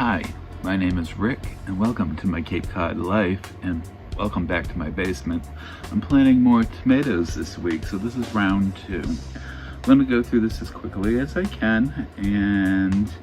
Hi, my name is Rick and welcome to my Cape Cod life and welcome back to my basement. I'm planting more tomatoes this week, so this is round 2. Let me go through this as quickly as I can, and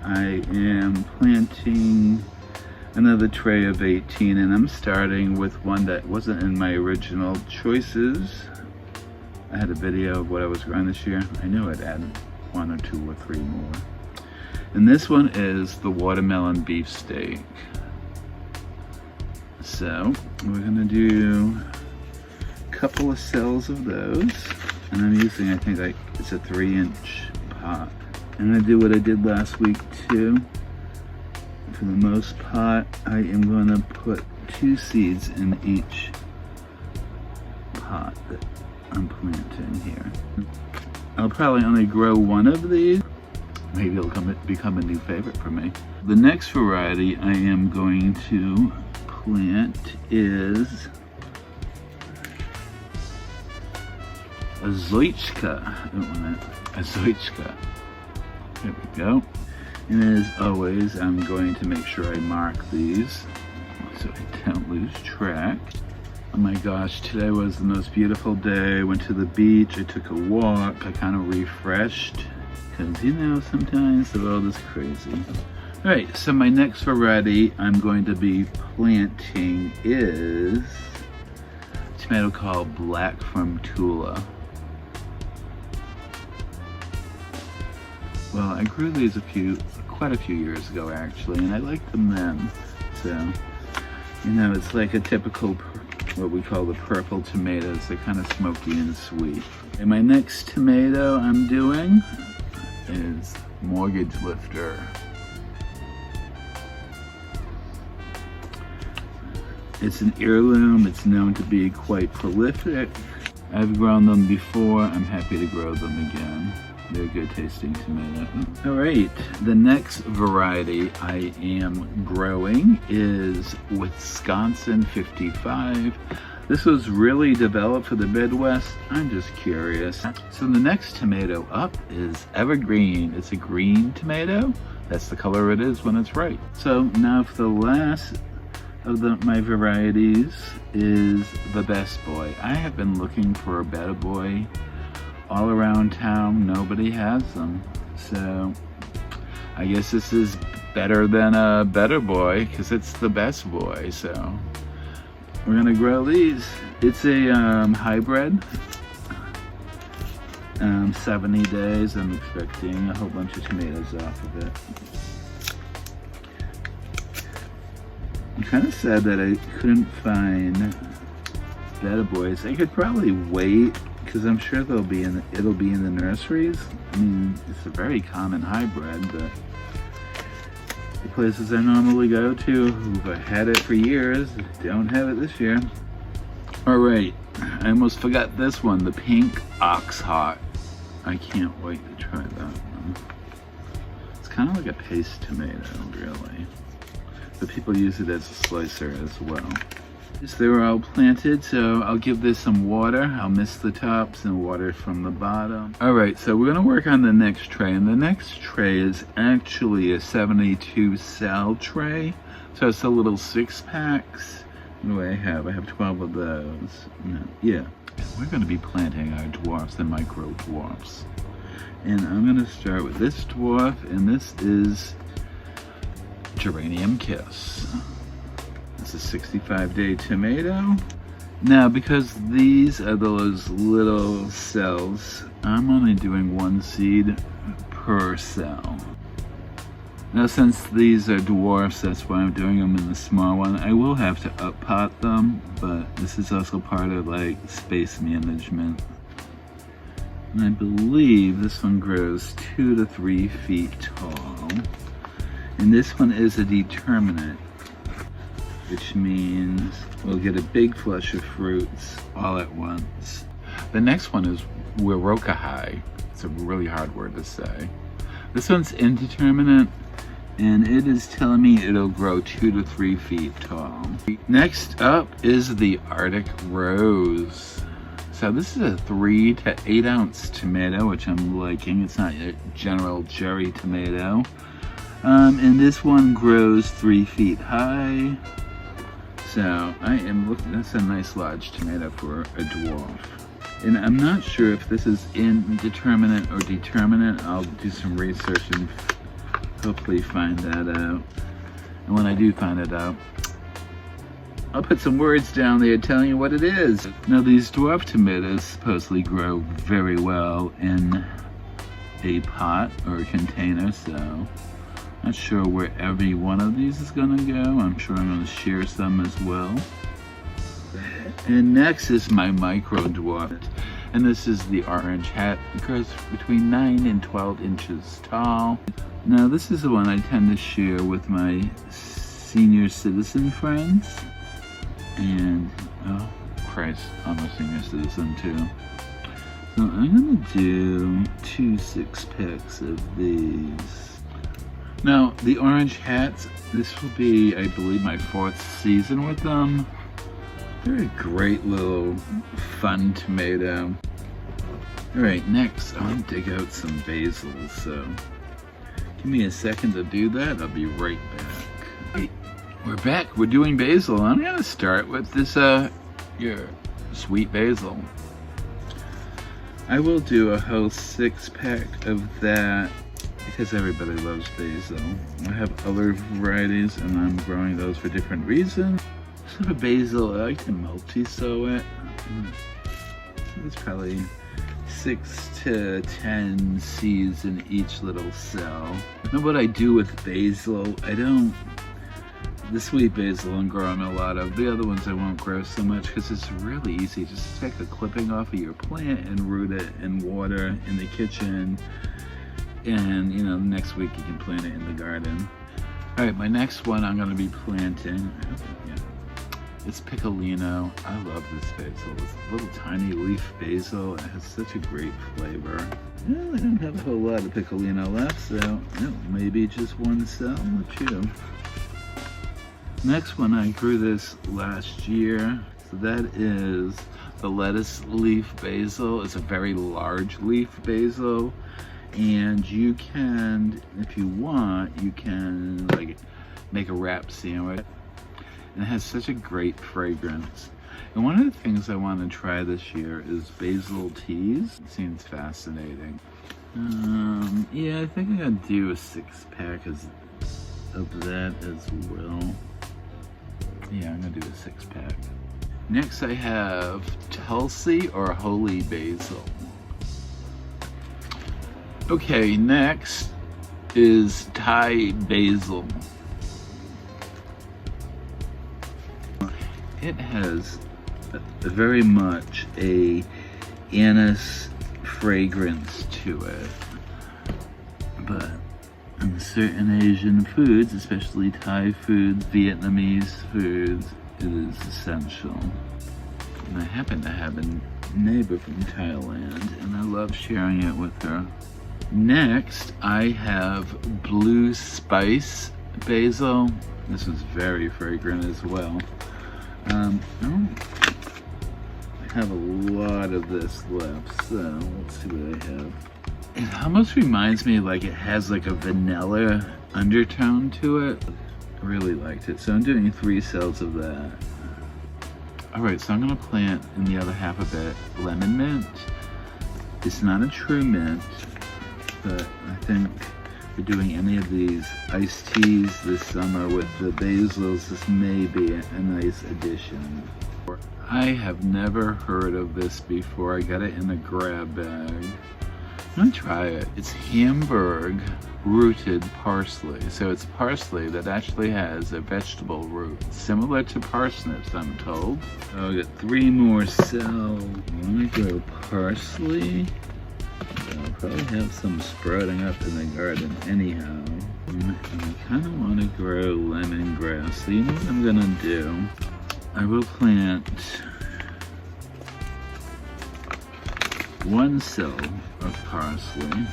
I am planting another tray of 18, and I'm starting with one that wasn't in my original choices. I had a video of what I was growing this year. I knew I'd add 1 or 2 or 3 more. And this one is the watermelon beefsteak. So we're gonna do a couple of cells of those. And I'm using, I think it's a 3-inch pot. I'm gonna do what I did last week too. For the most part, I am gonna put 2 seeds in each pot that I'm planting here. I'll probably only grow 1 of these. Maybe it'll become a new favorite for me. The next variety I am going to plant is a zoichka. A zoichka. There we go. And as always, I'm going to make sure I mark these so I don't lose track. Oh my gosh, today was the most beautiful day. I went to the beach, I took a walk, I kind of refreshed. Because you know, sometimes the world is crazy. Alright, so my next variety I'm going to be planting is a tomato called Black from Tula. Well, I grew these quite a few years ago actually, and I liked them then. So, you know, it's like a typical, what we call the purple tomatoes. They're kind of smoky and sweet. And my next tomato I'm doing is Mortgage Lifter. It's an heirloom. It's known to be quite prolific. I've grown them before. I'm happy to grow them again. They're a good tasting tomato. All right, the next variety I am growing is Wisconsin 55. This was really developed for the Midwest. I'm just curious. So the next tomato up is Evergreen. It's a green tomato. That's the color it is when it's ripe. So now for the last of my varieties is the Best Boy. I have been looking for a Better Boy all around town. Nobody has them. So I guess this is better than a Better Boy because it's the Best Boy. So we're gonna grow these. It's a hybrid. 70 days. I'm expecting a whole bunch of tomatoes off of it. I'm kind of sad that I couldn't find Better Boys. I could probably wait because I'm sure it'll be in the nurseries. I mean, it's a very common hybrid, but the places I normally go to who've had it for years don't have it this year. All right, I almost forgot this one, the pink ox heart. I can't wait to try that one. It's kind of like a paste tomato, really. But people use it as a slicer as well. They were all planted, so I'll give this some water. I'll mist the tops and water from the bottom. All right, so we're gonna work on the next tray, and the next tray is actually a 72 cell tray. So it's a little 6-packs. What do I have? I have 12 of those. No, yeah. We're gonna be planting our dwarfs and micro dwarfs. And I'm gonna start with this dwarf, and this is Geranium Kiss. It's a 65-day tomato. Now, because these are those little cells, I'm only doing 1 seed per cell. Now, since these are dwarfs, that's why I'm doing them in the small one. I will have to up pot them, but this is also part of like space management. And I believe this one grows 2 to 3 feet tall. And this one is a determinate, which means we'll get a big flush of fruits all at once. The next one is Wirokahai. It's a really hard word to say. This one's indeterminate, and it is telling me it'll grow 2 to 3 feet tall. Next up is the Arctic Rose. So this is a 3 to 8 ounce tomato, which I'm liking. It's not a general cherry tomato. And this one grows 3 feet high. So I am looking, that's a nice large tomato for a dwarf. And I'm not sure if this is indeterminate or determinate. I'll do some research and hopefully find that out. And when I do find it out, I'll put some words down there telling you what it is. Now these dwarf tomatoes supposedly grow very well in a pot or a container, so not sure where every one of these is gonna go. I'm sure I'm gonna share some as well. And next is my micro dwarf. And this is the orange hat. It grows between 9 and 12 inches tall. Now this is the one I tend to share with my senior citizen friends. And, oh Christ, I'm a senior citizen too. So I'm gonna do 2 6-packs of these. Now, the orange hats, this will be, I believe, my 4th season with them. They're a great little fun tomato. Alright, next I want to dig out some basil, so give me a second to do that. I'll be right back. Hey, we're back. We're doing basil. I'm going to start with this, your sweet basil. I will do a whole 6-pack of that because everybody loves basil. I have other varieties and I'm growing those for different reasons. So for basil, I like to multi-sow it. It's probably 6 to 10 seeds in each little cell. Now what I do with basil, the sweet basil I'm growing a lot of. The other ones I won't grow so much because it's really easy. Just take a clipping off of your plant and root it in water in the kitchen. And you know, next week you can plant it in the garden. All right, my next one I'm gonna be planting, it's piccolino. I love this basil. This little tiny leaf basil. It has such a great flavor. Well, I don't have a whole lot of piccolino left, so maybe just 1 cell or 2. Next one, I grew this last year. So that is the lettuce leaf basil. It's a very large leaf basil. And you can, if you want, you can like make a wrap sandwich. And it has such a great fragrance. And one of the things I want to try this year is basil teas. It seems fascinating. Yeah, I think I'm gonna do a 6-pack of that as well. Yeah, I'm gonna do a 6-pack. Next I have Tulsi or holy basil. Okay, next is Thai basil. It has very much a anise fragrance to it, but in certain Asian foods, especially Thai foods, Vietnamese foods, it is essential. And I happen to have a neighbor from Thailand, and I love sharing it with her. Next, I have blue spice basil. This is very fragrant as well. I have a lot of this left, so let's see what I have. It almost reminds me like it has like a vanilla undertone to it. I really liked it, so I'm doing 3 cells of that. Alright, so I'm gonna plant in the other half of it lemon mint. It's not a true mint, but I think for doing any of these iced teas this summer with the basils, this may be a nice addition. I have never heard of this before. I got it in a grab bag. I'm gonna try it. It's Hamburg rooted parsley. So it's parsley that actually has a vegetable root, similar to parsnips, I'm told. So I'll get 3 more cells. I wanna grow parsley. I'll probably have some sprouting up in the garden anyhow. And I kind of want to grow lemongrass. So you know what I'm gonna do? I will plant 1 cell of parsley.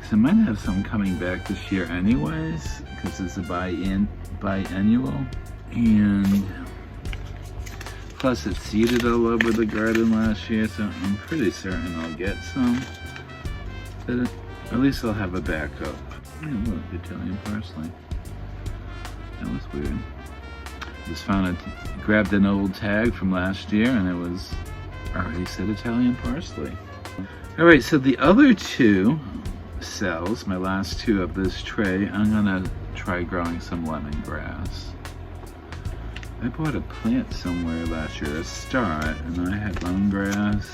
So I might have some coming back this year anyways, because it's a biannual. And plus it's seeded all over the garden last year, so I'm pretty certain I'll get some. But at least I'll have a backup. Yeah, look, Italian parsley. That was weird. Just grabbed an old tag from last year and it was already said Italian parsley. All right, so the other two cells, my last two of this tray, I'm gonna try growing some lemongrass. I bought a plant somewhere last year to start, and I had lemongrass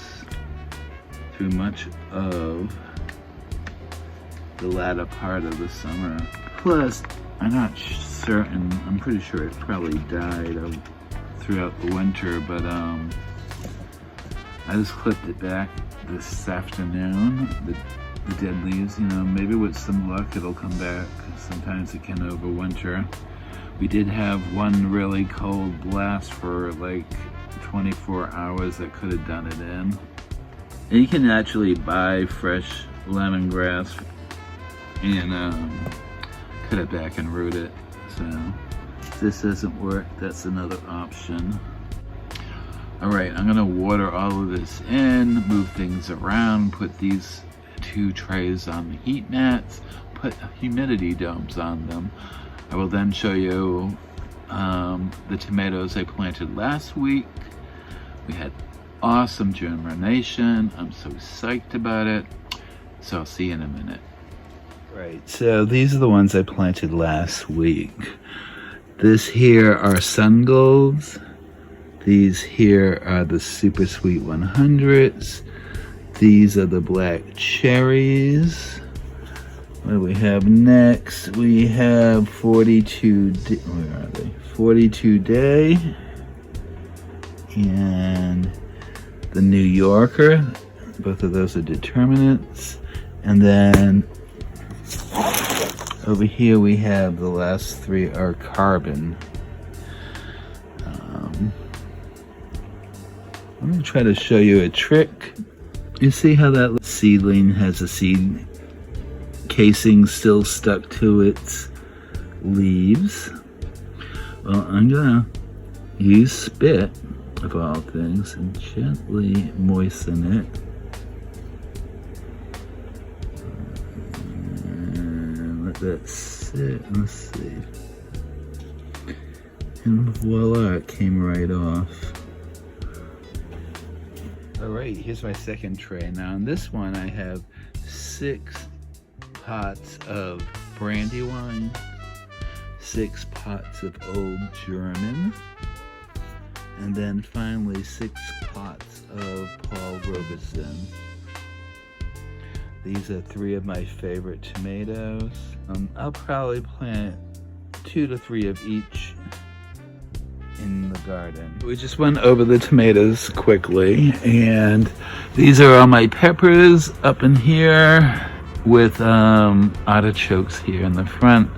through much of the latter part of the summer. Plus, I'm not certain, I'm pretty sure it probably died throughout the winter, but I just clipped it back this afternoon, the dead leaves, you know, maybe with some luck it'll come back. Sometimes it can overwinter. We did have one really cold blast for like 24 hours that could have done it in. And you can actually buy fresh lemongrass and cut it back and root it. So if this doesn't work, that's another option. All right, I'm gonna water all of this in, move things around, put these two trays on the heat mats, put humidity domes on them. I will then show you the tomatoes I planted last week. We had awesome germination. I'm so psyched about it. So I'll see you in a minute. Right, so these are the ones I planted last week. This here are sun golds. These here are the super sweet 100s. These are the black cherries. What do we have next? We have 42, where are they? 42 day. And the New Yorker. Both of those are determinants. And then over here we have the last three are carbon. I'm gonna try to show you a trick. You see how that seedling has a seed casing still stuck to its leaves? Well, I'm gonna use spit, of all things, and gently moisten it. And let that sit. Let's see. And voila, it came right off. All right, here's my second tray. Now in this one I have 6 pots of brandywine, 6 pots of old German, and then finally 6 pots of Paul Robeson. These are 3 of my favorite tomatoes. I'll probably plant 2 to 3 of each in the garden. We just went over the tomatoes quickly, and these are all my peppers up in here with artichokes here in the front.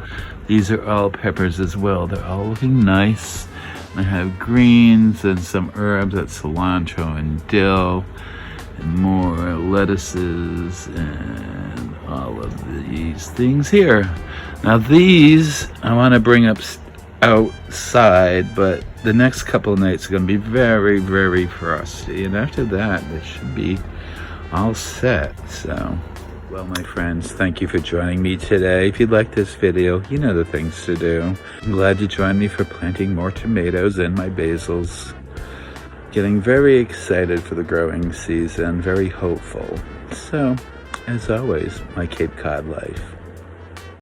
These are all peppers as well. They're all looking nice. I have greens and some herbs, that's cilantro and dill, and more lettuces and all of these things here. Now these I want to bring up outside, but the next couple of nights are going to be very, very frosty, and after that they should be all set. So, well, my friends, thank you for joining me today. If you like this video, you know the things to do. I'm glad you joined me for planting more tomatoes and my basils. Getting very excited for the growing season, very hopeful. So, as always, my Cape Cod life.